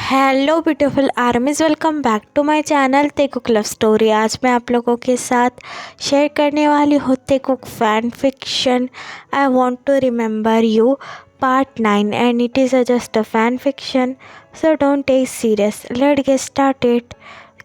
Hello beautiful armies, welcome back to my channel Taekook love story. आज मैं आप लोगों के साथ शेयर करने वाली हूँ Taekook fan fiction I want to remember you part 9 and it is just a fan fiction, so don't take serious. Let's get started.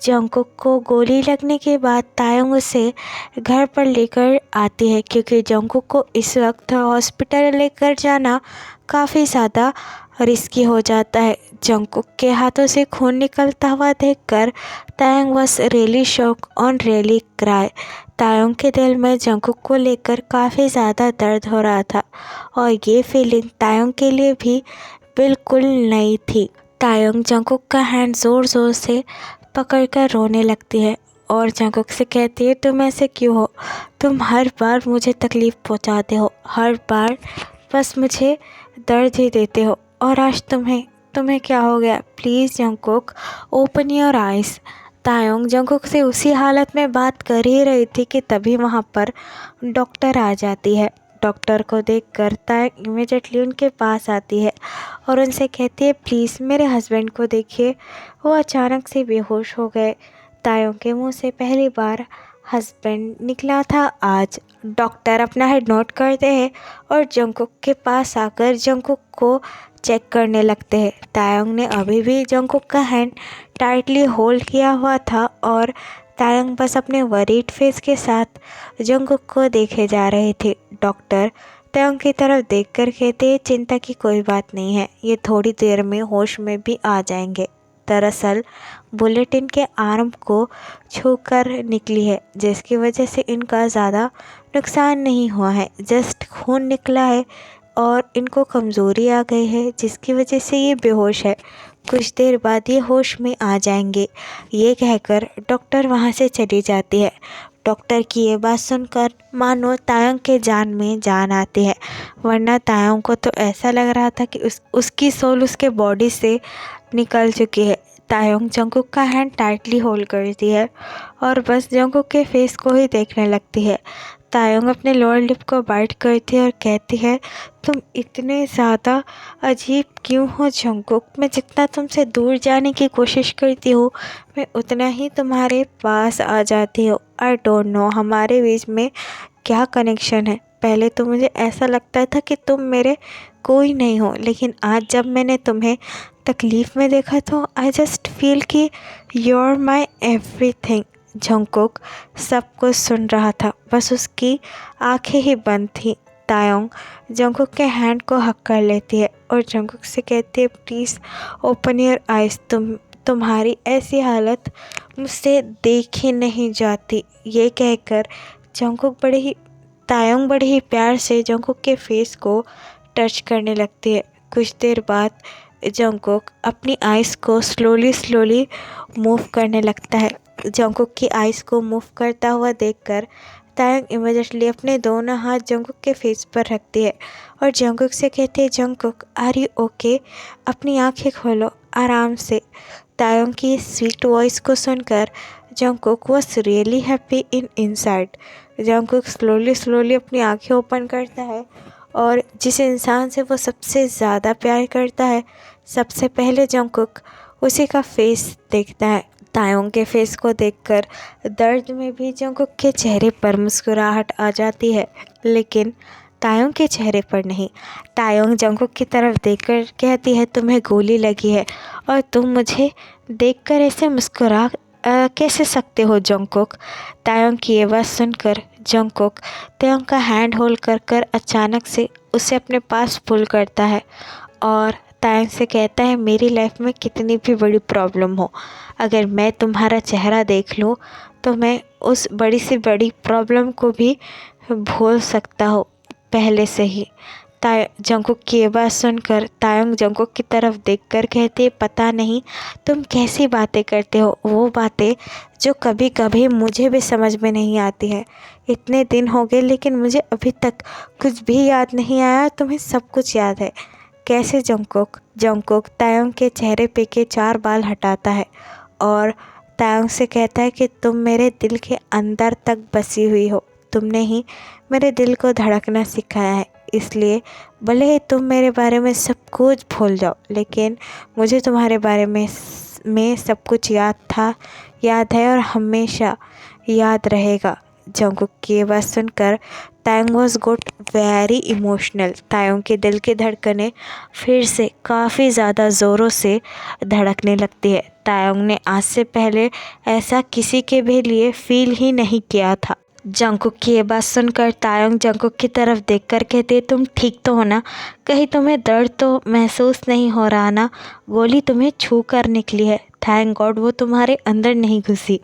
Jungkook को गोली लगने के बाद तायोंग उसे घर पर लेकर आती है क्योंकि जंगकुक को इस वक्त हॉस्पिटल लेकर जाना काफ़ी ज़्यादा रिस्की हो जाता है। जंगकुक के हाथों से खून निकलता हुआ देखकर Taeyong was really shock on really cry. Taeyong के दिल में जंगकुक को लेकर काफ़ी ज़्यादा दर्द हो रहा था और ये फीलिंग तायोंग के लिए भी बिल्कुल नई थी। तायोंग जंगकुक का हैंड ज़ोर ज़ोर से पकड़कर रोने लगती है और जंगकुक से कहती है, तुम ऐसे क्यों हो? तुम हर बार मुझे तकलीफ़ पहुंचाते हो, हर बार बस मुझे दर्द ही देते हो, और आज तुम्हें क्या हो गया? Please Jungkook, open your eyes. Taeyong Jungkook से उसी हालत में बात कर ही रही थी कि तभी वहाँ पर डॉक्टर आ जाती है। डॉक्टर को देखकर तायोंग इमीडिएटली उनके पास आती है और उनसे कहती है, प्लीज़ मेरे हस्बैंड को देखिए, वो अचानक से बेहोश हो गए। तायोंग के मुंह से पहली बार हस्बैंड निकला था आज। डॉक्टर अपना हेड नोट करते हैं और जंगकुक के पास आकर जंगकुक को चेक करने लगते हैं। तायोंग ने अभी भी जंगकुक का हैंड टाइटली होल्ड किया हुआ था और तायोंग बस अपने वरीड फेस के साथ जंगकुक को देखे जा रहे थे। डॉक्टर तायोंग की तरफ देखकर कहते, चिंता की कोई बात नहीं है, ये थोड़ी देर में होश में भी आ जाएंगे। दरअसल बुलेट इनके आर्म को छूकर निकली है, जिसकी वजह से इनका ज़्यादा नुकसान नहीं हुआ है, जस्ट खून निकला है और इनको कमज़ोरी आ गई है, जिसकी वजह से ये बेहोश है। कुछ देर बाद ये होश में आ जाएंगे। ये कहकर डॉक्टर वहाँ से चली जाती है। डॉक्टर की ये बात सुनकर मानो तायोंग के जान में जान आती है, वरना तायोंग को तो ऐसा लग रहा था कि उसकी सोल उसके बॉडी से निकल चुकी है। तायोंग जंगकुक का हैंड टाइटली होल्ड करती है और बस जंगकुक के फेस को ही देखने लगती है। तायोंग अपने लोअर लिप को बाइट करती है और कहती है, तुम इतने ज़्यादा अजीब क्यों हो जंगकुक? मैं जितना तुमसे दूर जाने की कोशिश करती हूँ, मैं उतना ही तुम्हारे पास आ जाती हूँ। आई डोंट नो हमारे बीच में क्या कनेक्शन है। पहले तो मुझे ऐसा लगता था कि तुम मेरे कोई नहीं हो, लेकिन आज जब मैंने तुम्हें तकलीफ़ में देखा तो आई जस्ट फील कि you are my everything. Jungkook सब कुछ सुन रहा था, बस उसकी आंखें ही बंद थी। तायोंग जंगकुक के हैंड को हक कर लेती है और जंगकुक से कहती है, प्लीज़ ओपन योर आइज़। तुम्हारी ऐसी हालत मुझसे देखी नहीं जाती। ये कहकर तायोंग बड़े ही प्यार से जंगकुक के फेस को टच करने लगती है। कुछ देर बाद जंगकुक अपनी आइज़ को स्लोली मूव करने लगता है। जंगकुक की आइज़ को मूव करता हुआ देखकर तायोंग इमीडिएटली अपने दोनों हाथ जंगकुक के फेस पर रखती है और जंगकुक से कहती है, जंगकुक आर यू ओके? अपनी आंखें खोलो आराम से। तायोंग की स्वीट वॉइस को सुनकर Jungkook was really happy inside. Jungkook slowly अपनी आंखें ओपन करता है और जिस इंसान से वो सबसे ज़्यादा प्यार करता है, सबसे पहले जंगकुक उसी का फेस देखता है। तायोंग के फेस को देखकर दर्द में भी जंगकुक के चेहरे पर मुस्कुराहट आ जाती है, लेकिन तायोंग के चेहरे पर नहीं। तायोंग जंगकुक की तरफ देखकर कहती है, तुम्हें गोली लगी है और तुम मुझे देखकर ऐसे मुस्कुरा कैसे सकते हो जंगकुक? तायोंग की ये बात सुनकर जंगकुक तायोंग का हैंड होल्ड कर अचानक से उसे अपने पास पुल करता है और तायोंग से कहता है, मेरी लाइफ में कितनी भी बड़ी प्रॉब्लम हो, अगर मैं तुम्हारा चेहरा देख लूँ तो मैं उस बड़ी से बड़ी प्रॉब्लम को भी भूल सकता हूँ पहले से ही। जंगकुक की ये बात सुनकर तायोंग जंगकुक की तरफ देखकर कहती है, पता नहीं तुम कैसी बातें करते हो, वो बातें जो कभी कभी मुझे भी समझ में नहीं आती है। इतने दिन हो गए लेकिन मुझे अभी तक कुछ भी याद नहीं आया, तुम्हें सब कुछ याद है कैसे जंगकुक तायोंग के चेहरे पे के 4 बाल हटाता है और तायोंग से कहता है कि तुम मेरे दिल के अंदर तक बसी हुई हो, तुमने ही मेरे दिल को धड़कना सिखाया है, इसलिए भले ही तुम मेरे बारे में सब कुछ भूल जाओ, लेकिन मुझे तुम्हारे बारे में सब कुछ याद है और हमेशा याद रहेगा। जंगकुक की ये बात सुनकर Tayang was goat very emotional. Tayang के दिल की धड़कनें फिर से काफ़ी ज़्यादा ज़ोरों से धड़कने लगती है। तायंग ने आज से पहले ऐसा किसी के भी लिए फील ही नहीं किया था। जंगकुक की ये बात सुनकर तायंग जंगकुक की तरफ देखकर कहती है, तुम ठीक तो हो ना? कहीं तुम्हें दर्द तो महसूस नहीं हो रहा ना? गोली तुम्हें छू कर निकली है। थैंक गॉड वो तुम्हारे अंदर नहीं घुसी।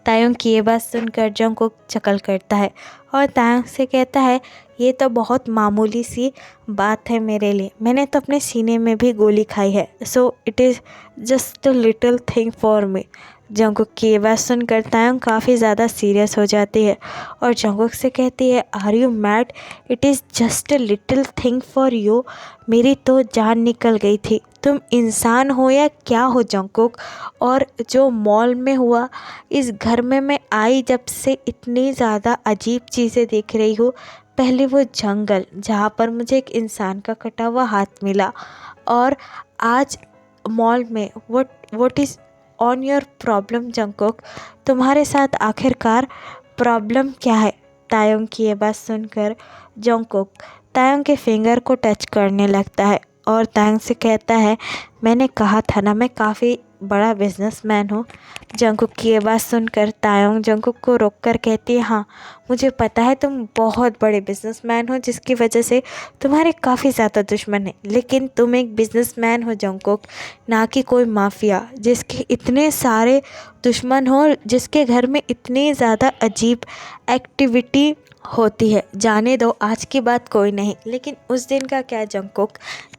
तायंग की ये बात सुनकर जंगकुक चकल करता है और तायंग से कहता है, ये तो बहुत मामूली सी बात है मेरे लिए। मैंने तो अपने सीने में भी गोली खाई है, so it is just a little thing for me. Jungkook की ये बात सुनकर तायंग काफ़ी ज़्यादा सीरियस हो जाती है और जंगकुक से कहती है, are you mad? It is just a little thing for you. मेरी तो जान निकल गई थी। तुम इंसान हो या क्या हो जंगकुक? और जो मॉल में हुआ, इस घर में मैं आई जब से इतनी ज़्यादा अजीब चीज़ें देख रही हूँ। पहले वो जंगल जहाँ पर मुझे एक इंसान का कटा हुआ हाथ मिला, और आज मॉल में what is on your problem Jungkook? तुम्हारे साथ आखिरकार प्रॉब्लम क्या है? तायंग की ये बात सुनकर जंगकुक तायंग के फिंगर को टच करने लगता है और तायंग से कहता है, मैंने कहा था ना मैं काफ़ी बड़ा बिजनेसमैन हूँ। जंगकुक की ये बात सुनकर तायंग जंगकुक को रोककर कहती है, हाँ मुझे पता है तुम बहुत बड़े बिजनेसमैन हो जिसकी वजह से तुम्हारे काफ़ी ज़्यादा दुश्मन हैं, लेकिन तुम एक बिजनेसमैन हो जंगकुक, ना कि कोई माफिया जिसके इतने सारे दुश्मन हो, जिसके घर में इतनी ज़्यादा अजीब एक्टिविटी होती है। जाने दो, आज की बात कोई नहीं, लेकिन उस दिन का क्या जंगकुक,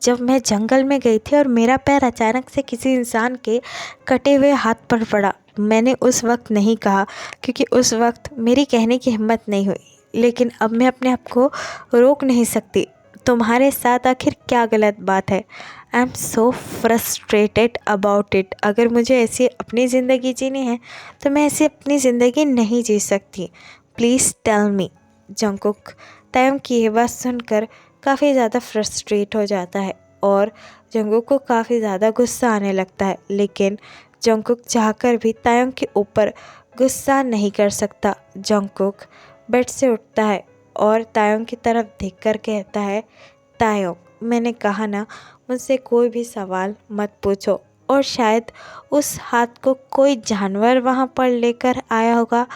जब मैं जंगल में गई थी और मेरा पैर अचानक से किसी इंसान के कटे हुए हाथ पर पड़ा। मैंने उस वक्त नहीं कहा क्योंकि उस वक्त मेरी कहने की हिम्मत नहीं हुई, लेकिन अब मैं अपने आप को रोक नहीं सकती। तुम्हारे साथ आखिर क्या गलत बात है? I am so frustrated about it. अगर मुझे ऐसी अपनी ज़िंदगी जीनी है तो मैं ऐसी अपनी ज़िंदगी नहीं जी सकती। Please tell me. Jungkook Taehyung की ये बात सुनकर काफ़ी ज़्यादा फ्रस्ट्रेट हो जाता है और जंगकुक को काफ़ी ज़्यादा गुस्सा आने लगता है, लेकिन जंगकुक चाहकर भी तायंग के ऊपर गुस्सा नहीं कर सकता। जंगकुक बेड से उठता है और तायंग की तरफ देखकर कहता है, तायंग मैंने कहा ना मुझसे कोई भी सवाल मत पूछो। और शायद उस हाथ को कोई जानवर वहाँ पर लेकर आया होगा।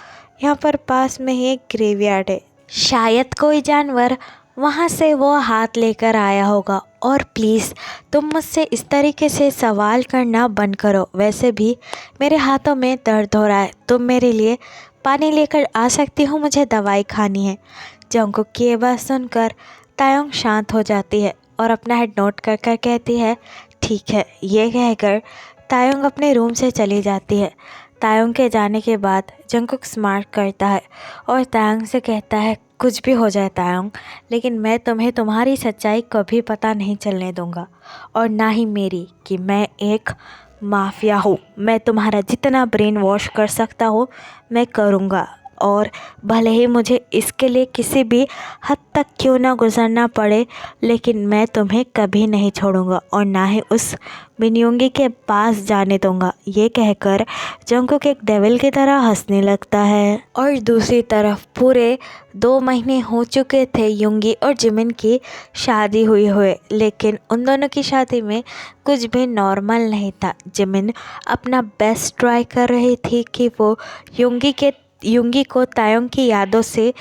यहाँ पर पास में ही एक ग्रेवयार्ड है, शायद कोई जानवर वहाँ से वो हाथ लेकर आया होगा। और प्लीज़ तुम मुझसे इस तरीके से सवाल करना बंद करो। वैसे भी मेरे हाथों में दर्द हो रहा है, तुम मेरे लिए पानी लेकर आ सकती हो? मुझे दवाई खानी है। जंगकुक की ये बात सुनकर तायंग शांत हो जाती है और अपना हेड नोट कर कर कहती है, ठीक है। ये कहकर तायंग अपने रूम से चली जाती है। तायंग के जाने के बाद जंगकुक स्मार्ट करता है और तायंग से कहता है, कुछ भी हो जाए तायंग, लेकिन मैं तुम्हें तुम्हारी सच्चाई कभी पता नहीं चलने दूंगा, और ना ही मेरी कि मैं एक माफिया हूँ। मैं तुम्हारा जितना ब्रेन वॉश कर सकता हूँ मैं करूँगा, और भले ही मुझे इसके लिए किसी भी हद तक क्यों ना गुजरना पड़े, लेकिन मैं तुम्हें कभी नहीं छोड़ूंगा और ना ही उस मिनयुंगी के पास जाने दूंगा। ये कहकर जंगकुक एक डेविल की तरह हंसने लगता है। और दूसरी तरफ पूरे 2 महीने हो चुके थे युंगी और जिमिन की शादी हुए, लेकिन उन दोनों की शादी में कुछ भी नॉर्मल नहीं था। जिमिन अपना बेस्ट ट्राई कर रही थी कि वो युंगी को तायंग की यादों से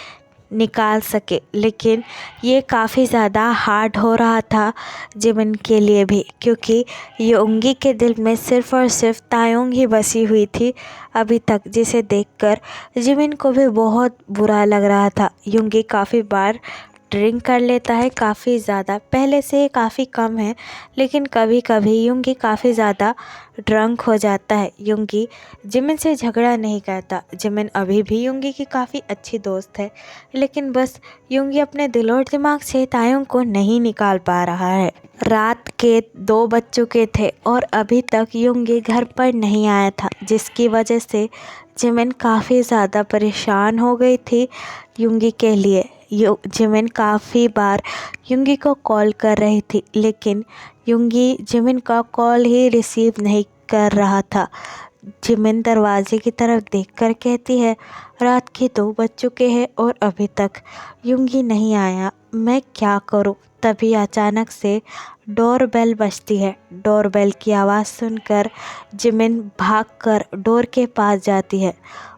निकाल सके, लेकिन ये काफ़ी ज़्यादा हार्ड हो रहा था जिमिन के लिए भी, क्योंकि युंगी के दिल में सिर्फ़ और सिर्फ तायंग ही बसी हुई थी अभी तक, जिसे देखकर जिमिन को भी बहुत बुरा लग रहा था। युंगी काफ़ी बार ड्रिंक कर लेता है, काफ़ी ज़्यादा, पहले से काफ़ी कम है, लेकिन कभी कभी युंगी काफ़ी ज़्यादा ड्रंक हो जाता है। युंगी जिमिन से झगड़ा नहीं करता। जिमिन अभी भी युंगी की काफ़ी अच्छी दोस्त है, लेकिन बस युंगी अपने दिल और दिमाग से तायंग को नहीं निकाल पा रहा है। रात के 2 बज चुके थे और अभी तक युंगी घर पर नहीं आया था, जिसकी वजह से जिमिन काफ़ी ज़्यादा परेशान हो गई थी युंगी के लिए। जिमिन काफ़ी बार युंगी को कॉल कर रही थी, लेकिन युंगी जिमिन का कॉल ही रिसीव नहीं कर रहा था। जिमिन दरवाजे की तरफ देखकर कहती है, रात के 2 बज चुके हैं और अभी तक युंगी नहीं आया, मैं क्या करूं? तभी अचानक से डोरबेल बजती है। डोरबेल की आवाज़ सुनकर जिमिन भागकर डोर के पास जाती है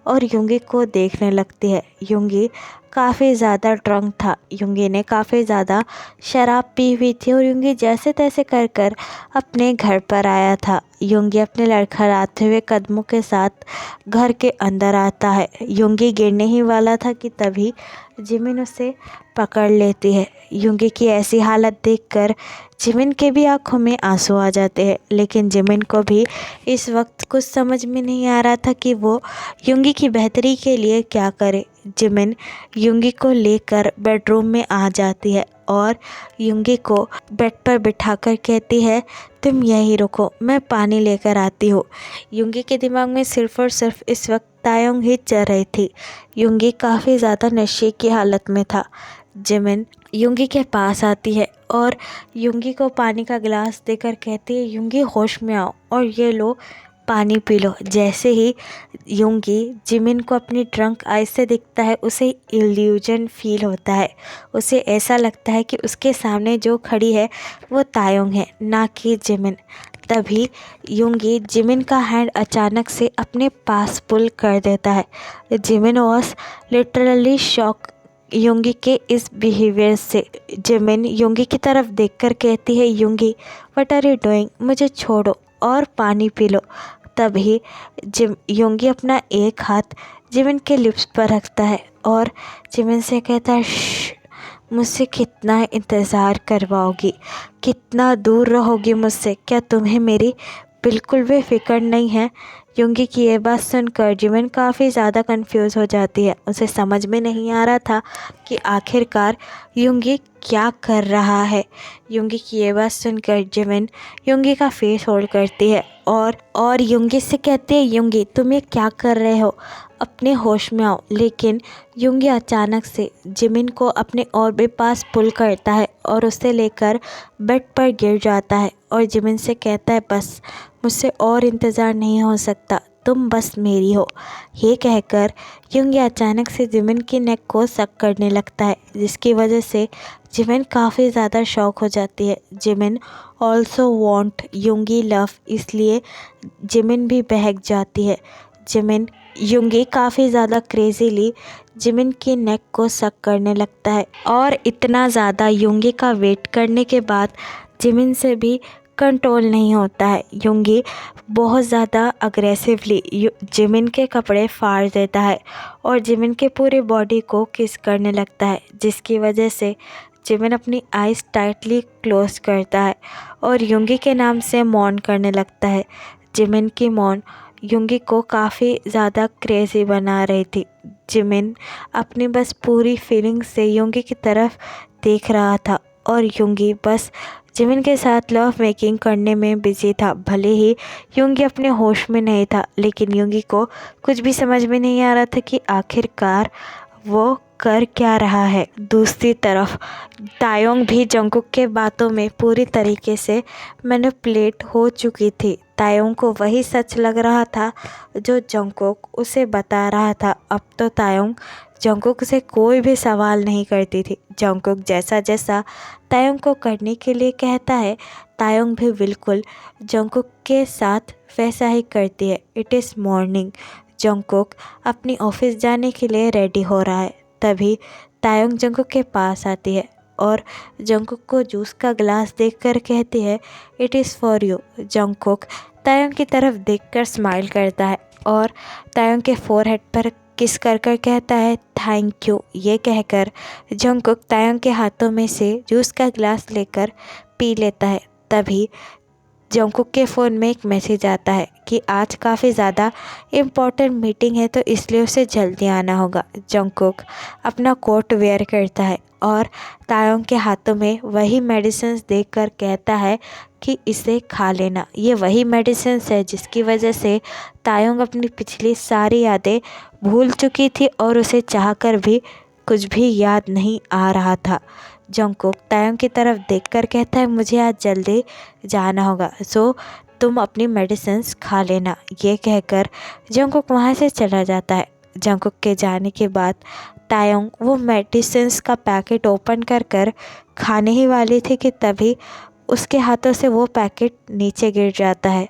और युंगी को देखने लगती है। युंगी काफ़ी ज़्यादा ड्रंक था। युंगी ने काफ़ी ज़्यादा शराब पी हुई थी और युंगी जैसे तैसे कर कर अपने घर पर आया था। युंगी अपने लड़खड़ाते हुए कदमों के साथ घर के अंदर आता है। युंगी गिरने ही वाला था कि तभी जिमिन उसे पकड़ लेती है। युंगी की ऐसी हालत देखकर जिमिन के भी आंखों में आंसू आ जाते हैं, लेकिन जिमिन को भी इस वक्त कुछ समझ में नहीं आ रहा था कि वो युंगी की बेहतरी के लिए क्या करे। जिमिन युंगी को लेकर बेडरूम में आ जाती है और युंगी को बेड पर बिठाकर कहती है, तुम यहीं रुको, मैं पानी लेकर आती हूँ। युंगी के दिमाग में सिर्फ और सिर्फ इस वक्त तायोंग ही चल रही थी। युंगी काफ़ी ज़्यादा नशे की हालत में था। जिमिन युंगी के पास आती है और युंगी को पानी का गिलास देकर कहती है, युंगी होश में आओ और ये लो पानी पी लो। जैसे ही युंगी जिमिन को अपनी ड्रंक आइज से दिखता है, उसे इल्यूजन फील होता है। उसे ऐसा लगता है कि उसके सामने जो खड़ी है वो तायोंग है, ना कि जिमिन। तभी युंगी जिमिन का हैंड अचानक से अपने पास पुल कर देता है। जिमिन वॉज लिटरली शॉक युंगी के इस बिहेवियर से। जिमिन युंगी की तरफ देखकर कहती है, युंगी व्हाट आर यू डूइंग, मुझे छोड़ो और पानी पी लो। तभी युंगी अपना एक हाथ जिमिन के लिप्स पर रखता है और जिमिन से कहता है, मुझसे कितना इंतज़ार करवाओगी, कितना दूर रहोगी मुझसे, क्या तुम्हें मेरी बिल्कुल भी फ़िक्र नहीं है? युंगी की ये बात सुनकर जिमिन काफ़ी ज़्यादा कंफ्यूज हो जाती है। उसे समझ में नहीं आ रहा था कि आखिरकार युंगी क्या कर रहा है। युंगी की ये बात सुनकर जिमिन युंगी का फेस होल्ड करती है और युंगी से कहती है, युंगी तुम ये क्या कर रहे हो, अपने होश में आओ। लेकिन युंगी अचानक से जिमिन को अपने और भी पास पुल करता है और उसे लेकर बेड पर गिर जाता है और जिमिन से कहता है, बस मुझसे और इंतज़ार नहीं हो सकता, तुम बस मेरी हो। ये कहकर युंगी अचानक से जिमिन की नेक को सक करने लगता है, जिसकी वजह से जिमिन काफ़ी ज़्यादा शॉक हो जाती है। जिमिन ऑल्सो वांट युंगी लव, इसलिए जिमिन भी बहक जाती है। युंगी काफ़ी ज़्यादा क्रेजीली जिमिन की नेक को सक करने लगता है और इतना ज़्यादा युंगी का वेट करने के बाद जिमिन से भी कंट्रोल नहीं होता है। युंगी बहुत ज़्यादा अग्रेसिवली जिमिन के कपड़े फाड़ देता है और जिमिन के पूरे बॉडी को किस करने लगता है, जिसकी वजह से जिमिन अपनी आइज़ टाइटली क्लोज करता है और युंगी के नाम से मौन करने लगता है। जिमिन की मौन युंगी को काफ़ी ज़्यादा क्रेज़ी बना रही थी। जिमिन अपनी बस पूरी फीलिंग से युंगी की तरफ देख रहा था और युंगी बस जिमिन के साथ लव मेकिंग करने में बिजी था। भले ही युंगी अपने होश में नहीं था, लेकिन युंगी को कुछ भी समझ में नहीं आ रहा था कि आखिरकार वो कर क्या रहा है। दूसरी तरफ तायोंग भी जंगकुक के बातों में पूरी तरीके से मैनिपुलेट हो चुकी थी। तायोंग को वही सच लग रहा था जो जंगकुक उसे बता रहा था। अब तो तायोंग जंगकुक से कोई भी सवाल नहीं करती थी। जंगकुक जैसा जैसा तायोंग को करने के लिए कहता है, तायोंग भी बिल्कुल जंगकुक के साथ वैसा ही करती है। It is morning. जंगकुक अपनी ऑफिस जाने के लिए रेडी हो रहा है। तभी तायोंग जंगकुक के पास आती है और जंगकुक को जूस का गिलास देकर कहती है, it is for you. Jungkook Taeyong की तरफ देखकर स्माइल करता है और तायोंग के फोरहेड पर किस कर कर कहता है, थैंक यू। ये कहकर जंगकुक तायोंग के हाथों में से जूस का गिलास लेकर पी लेता है। तभी जंगकुक के फ़ोन में एक मैसेज आता है कि आज काफ़ी ज़्यादा इम्पोर्टेंट मीटिंग है, तो इसलिए उसे जल्दी आना होगा। जंगकुक अपना कोट वेयर करता है और तायोंग के हाथों में वही मेडिसिन्स देखकर कहता है कि इसे खा लेना। ये वही मेडिसिन्स है जिसकी वजह से तायोंग अपनी पिछली सारी यादें भूल चुकी थी और उसे चाहकर भी कुछ भी याद नहीं आ रहा था। जंगकुक तायोंग की तरफ देखकर कहता है, मुझे आज जल्दी जाना होगा, सो तुम अपनी मेडिसिन्स खा लेना। ये कहकर जंगकुक वहाँ से चला जाता है। जंगकुक के जाने के बाद तायोंग वो मेडिसिन्स का पैकेट ओपन कर खाने ही वाली थी कि तभी उसके हाथों से वो पैकेट नीचे गिर जाता है।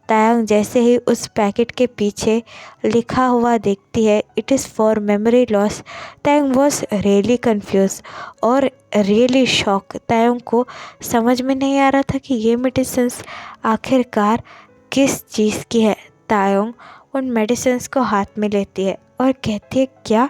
तायोंग जैसे ही उस पैकेट के पीछे लिखा हुआ देखती है, it is for memory loss, Taeyong was really confuse और रियली शॉक। तायोंग को समझ में नहीं आ रहा था कि ये मेडिसिन्स आखिरकार किस चीज़ की है। तायोंग उन मेडिसिन्स को हाथ में लेती है और कहती है, क्या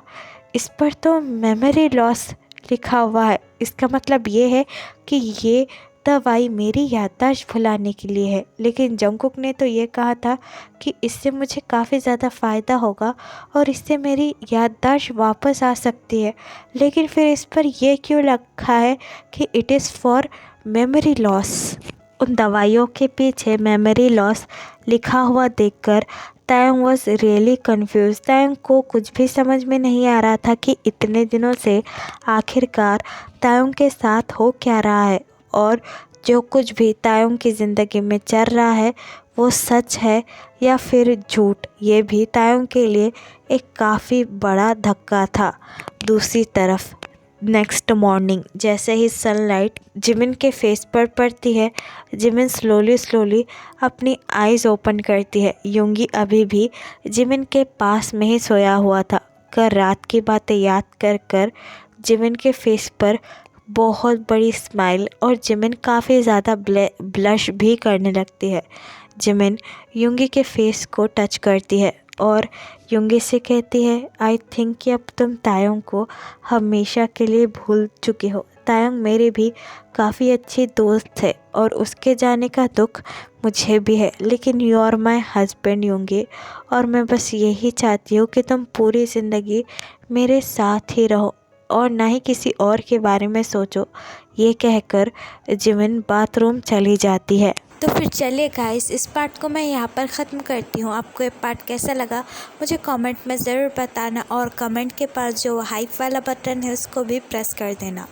इस पर तो मेमोरी लॉस लिखा हुआ है, इसका मतलब ये है कि ये दवाई मेरी याददाश्त भुलाने के लिए है। लेकिन जंगकुक ने तो ये कहा था कि इससे मुझे काफ़ी ज़्यादा फ़ायदा होगा और इससे मेरी याददाश्त वापस आ सकती है, लेकिन फिर इस पर यह क्यों लिखा है कि it is for memory loss. उन दवाइयों के पीछे मेमोरी लॉस लिखा हुआ देखकर तायोंग वॉज रियली कन्फ्यूज। तायोंग को कुछ भी समझ में नहीं आ रहा था कि इतने दिनों से आखिरकार तायोंग के साथ हो क्या रहा है और जो कुछ भी तायोंग की ज़िंदगी में चल रहा है वो सच है या फिर झूठ। ये भी तायोंग के लिए एक काफ़ी बड़ा धक्का था। दूसरी तरफ नेक्स्ट मॉर्निंग जैसे ही सनलाइट जिमिन के फेस पर पड़ती है, जिमिन स्लोली अपनी आइज़ ओपन करती है। युंगी अभी भी जिमिन के पास में ही सोया हुआ था। कल रात की बातें याद कर जिमिन के फेस पर बहुत बड़ी स्माइल और जिमिन काफ़ी ज़्यादा ब्लश भी करने लगती है। जिमिन युंगी के फेस को टच करती है और युंगी से कहती है, आई थिंक कि अब तुम तायोंग को हमेशा के लिए भूल चुकी हो। तायोंग मेरी भी काफ़ी अच्छी दोस्त है और उसके जाने का दुख मुझे भी है, लेकिन यू आर माई हस्बैंड युंगी, और मैं बस यही चाहती हूँ कि तुम पूरी ज़िंदगी मेरे साथ ही रहो और ना ही किसी और के बारे में सोचो। ये कहकर जिमिन बाथरूम चली जाती है। तो फिर चलिए गाइस, इस पार्ट को मैं यहाँ पर ख़त्म करती हूँ। आपको ये पार्ट कैसा लगा मुझे कमेंट में ज़रूर बताना और कमेंट के पास जो हाइप वाला बटन है उसको भी प्रेस कर देना।